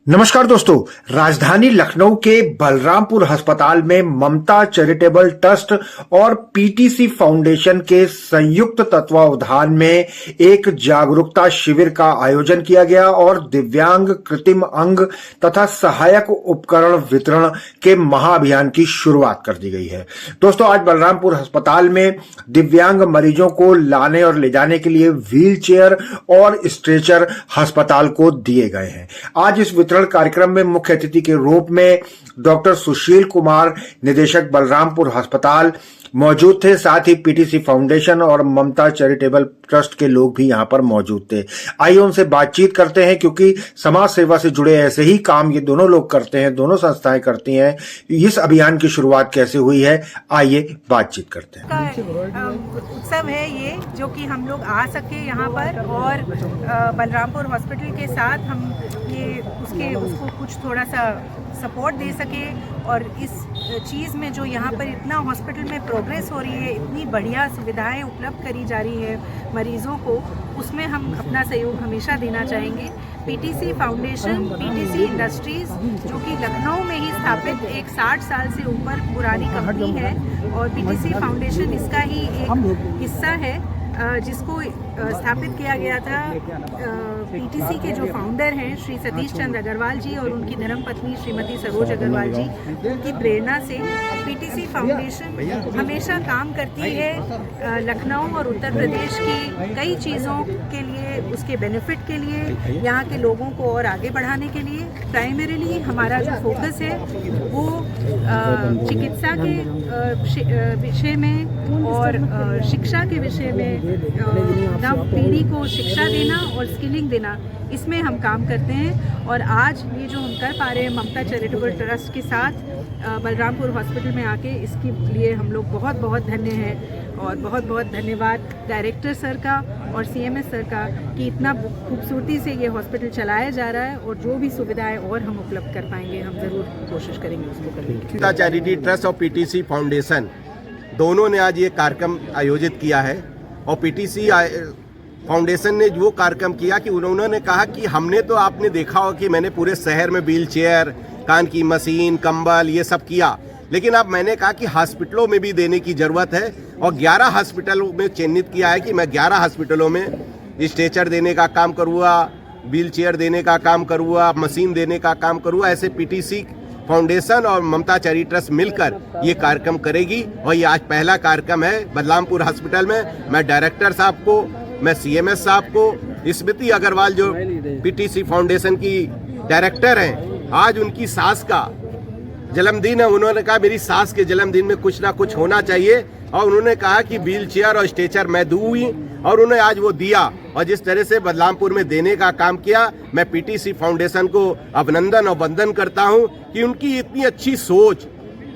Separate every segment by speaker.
Speaker 1: नमस्कार दोस्तों, राजधानी लखनऊ के बलरामपुर अस्पताल में ममता चैरिटेबल ट्रस्ट और पीटीसी फाउंडेशन के संयुक्त तत्वावधान में एक जागरूकता शिविर का आयोजन किया गया और दिव्यांग कृत्रिम अंग तथा सहायक उपकरण वितरण के महाअभियान की शुरुआत कर दी गई है। दोस्तों, आज बलरामपुर अस्पताल में दिव्यांग मरीजों को लाने और ले जाने के लिए व्हील चेयर और स्ट्रेचर अस्पताल को दिए गए हैं। आज इस वितरण कार्यक्रम में मुख्य अतिथि के रूप में डॉक्टर सुशील कुमार, निदेशक बलरामपुर अस्पताल, मौजूद थे। साथ ही पीटीसी फाउंडेशन और ममता चैरिटेबल ट्रस्ट के लोग भी यहां पर मौजूद थे। आइए उनसे बातचीत करते हैं, क्योंकि समाज सेवा से जुड़े ऐसे ही काम ये दोनों लोग करते हैं, दोनों संस्थाएं करती हैं। इस अभियान की शुरुआत कैसे हुई है, आइए बातचीत करते हैं।
Speaker 2: उत्सव है ये, जो कि हम लोग आ सके यहाँ पर और बलरामपुर हॉस्पिटल के साथ हम ये उसको कुछ थोड़ा सा सपोर्ट दे सके और इस चीज़ में जो यहाँ पर इतना हॉस्पिटल में प्रोग्रेस हो रही है, इतनी बढ़िया सुविधाएं उपलब्ध करी जा रही है मरीज़ों को, उसमें हम अपना सहयोग हमेशा देना चाहेंगे। पीटीसी फाउंडेशन, पीटीसी इंडस्ट्रीज़, जो कि लखनऊ में ही स्थापित एक 60 साल से ऊपर पुरानी कंपनी है और पीटीसी फाउंडेशन इसका ही एक हिस्सा है, जिसको स्थापित किया गया था पीटीसी के जो फाउंडर हैं श्री सतीश चंद्र अग्रवाल जी और उनकी धर्मपत्नी श्रीमती सरोज अग्रवाल जी, उनकी प्रेरणा से पीटीसी फाउंडेशन हमेशा काम करती है लखनऊ और उत्तर प्रदेश की कई चीज़ों के लिए, उसके बेनिफिट के लिए, यहाँ के लोगों को और आगे बढ़ाने के लिए। प्राइमरीली हमारा जो फोकस है वो चिकित्सा के विषय में और शिक्षा के विषय में, नव पीढ़ी को शिक्षा देना और स्किलिंग देना, इसमें हम काम करते हैं। और आज ये जो हम कर पा रहे हैं ममता चैरिटेबल ट्रस्ट के साथ बलरामपुर हॉस्पिटल में आके, इसके लिए हम लोग बहुत बहुत धन्य हैं और बहुत बहुत धन्यवाद डायरेक्टर सर का और सीएमएस सर का कि इतना खूबसूरती से ये हॉस्पिटल चलाया जा रहा है, और जो भी सुविधाएं और हम उपलब्ध कर पाएंगे हम ज़रूर कोशिश करेंगे उसको करने की।
Speaker 3: ममता चैरिटी ट्रस्ट और पीटीसी फाउंडेशन दोनों ने आज ये कार्यक्रम आयोजित किया है। और पीटीसी फाउंडेशन ने वो कार्यक्रम किया कि उन्होंने कहा कि हमने तो, आपने देखा हो कि मैंने पूरे शहर में व्हील चेयर, कान की मशीन, कंबल, ये सब किया, लेकिन अब मैंने कहा कि हॉस्पिटलों में भी देने की ज़रूरत है। और 11 हॉस्पिटलों में चिन्हित किया है कि मैं 11 हॉस्पिटलों में स्ट्रेचर देने का काम करूँगा, व्हील चेयर देने का काम करूँगा, मशीन देने का काम करूँगा। ऐसे पीटीसी फाउंडेशन और ममता चैरिटी ट्रस्ट मिलकर ये कार्यक्रम करेगी। और ये आज पहला कार्यक्रम है बलरामपुर हॉस्पिटल में। मैं डायरेक्टर साहब को, मैं सीएमएस साहब को, स्मृति अग्रवाल जो पीटीसी फाउंडेशन की डायरेक्टर हैं, आज उनकी सास का जन्मदिन है। उन्होंने कहा मेरी सास के जन्मदिन में कुछ ना कुछ होना चाहिए, और उन्होंने कहा कि व्हील चेयर और स्ट्रेचर मैं दूंगी, और उन्होंने आज वो दिया। और जिस तरह से बलरामपुर में देने का काम किया, मैं पीटीसी फाउंडेशन को अभिनंदन और वंदन करता हूं कि उनकी इतनी अच्छी सोच।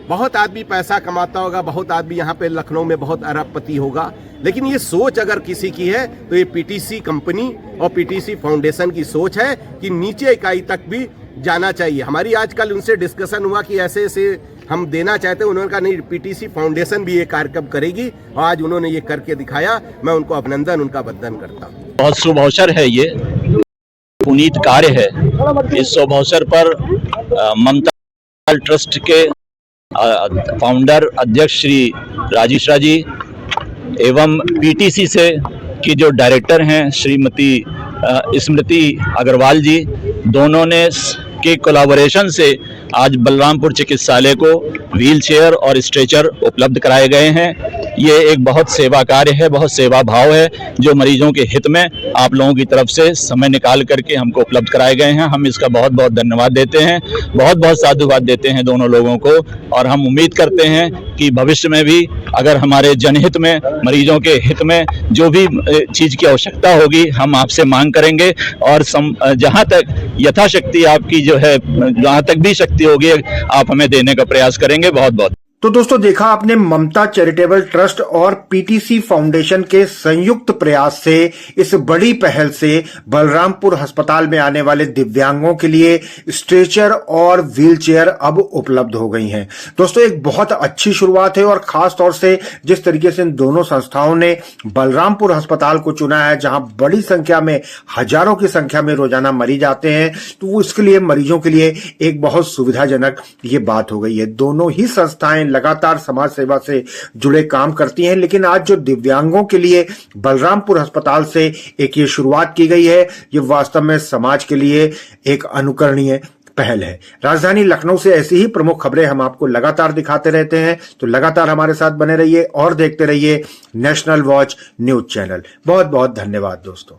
Speaker 3: बहुत आदमी पैसा कमाता होगा, बहुत आदमी यहाँ पे लखनऊ में बहुत अरबपति होगा, लेकिन ये सोच अगर किसी की है तो ये पीटीसी कंपनी और पीटीसी फाउंडेशन की सोच है कि नीचे इकाई तक भी जाना चाहिए। हमारी आजकल उनसे डिस्कशन हुआ कि ऐसे ऐसे हम देना चाहते हैं। उन्होंने कहा नहीं, पीटीसी फाउंडेशन भी ये कार्यक्रम करेगी, और आज उन्होंने ये करके दिखाया। मैं उनको अभिनंदन, उनका वंदन करता हूँ।
Speaker 4: बहुत शुभ अवसर है, ये पुनीत कार्य है। इस शुभ अवसर पर ममता ट्रस्ट के फाउंडर अध्यक्ष श्री राजेश जी एवं पीटीसी से की जो डायरेक्टर हैं श्रीमती स्मृति अग्रवाल जी, दोनों ने के कोलैबोरेशन से आज बलरामपुर चिकित्सालय को व्हील चेयर और स्ट्रेचर उपलब्ध कराए गए हैं। ये एक बहुत सेवा कार्य है, बहुत सेवा भाव है, जो मरीजों के हित में आप लोगों की तरफ से समय निकाल करके हमको उपलब्ध कराए गए हैं। हम इसका बहुत बहुत धन्यवाद देते हैं, बहुत बहुत साधुवाद देते हैं दोनों लोगों को। और हम उम्मीद करते हैं कि भविष्य में भी अगर हमारे जनहित में, मरीजों के हित में जो भी चीज़ की आवश्यकता होगी, हम आपसे मांग करेंगे। और जहाँ तक यथाशक्ति आपकी जो है, जहाँ तक भी शक्ति होगी, आप हमें देने का प्रयास करेंगे। बहुत बहुत
Speaker 1: तो दोस्तों देखा आपने ममता चैरिटेबल ट्रस्ट और पीटीसी फाउंडेशन के संयुक्त प्रयास से इस बड़ी पहल से बलरामपुर अस्पताल में आने वाले दिव्यांगों के लिए स्ट्रेचर और व्हीलचेयर अब उपलब्ध हो गई हैं। दोस्तों एक बहुत अच्छी शुरुआत है और खास तौर से जिस तरीके से इन दोनों संस्थाओं ने बलरामपुर अस्पताल को चुना है, जहां बड़ी संख्या में हजारों की संख्या में रोजाना मरीज आते हैं, तो वो इसके लिए मरीजों के लिए एक बहुत सुविधाजनक ये बात हो गई है। दोनों ही संस्थाएं लगातार समाज सेवा से जुड़े काम करती हैं, लेकिन आज जो दिव्यांगों के लिए बलरामपुर अस्पताल से एक ये शुरुआत की गई है, ये वास्तव में समाज के लिए एक अनुकरणीय पहल है। राजधानी लखनऊ से ऐसी ही प्रमुख खबरें हम आपको लगातार दिखाते रहते हैं, तो लगातार हमारे साथ बने रहिए और देखते रहिए नेशनल वॉच न्यूज चैनल। बहुत बहुत धन्यवाद दोस्तों।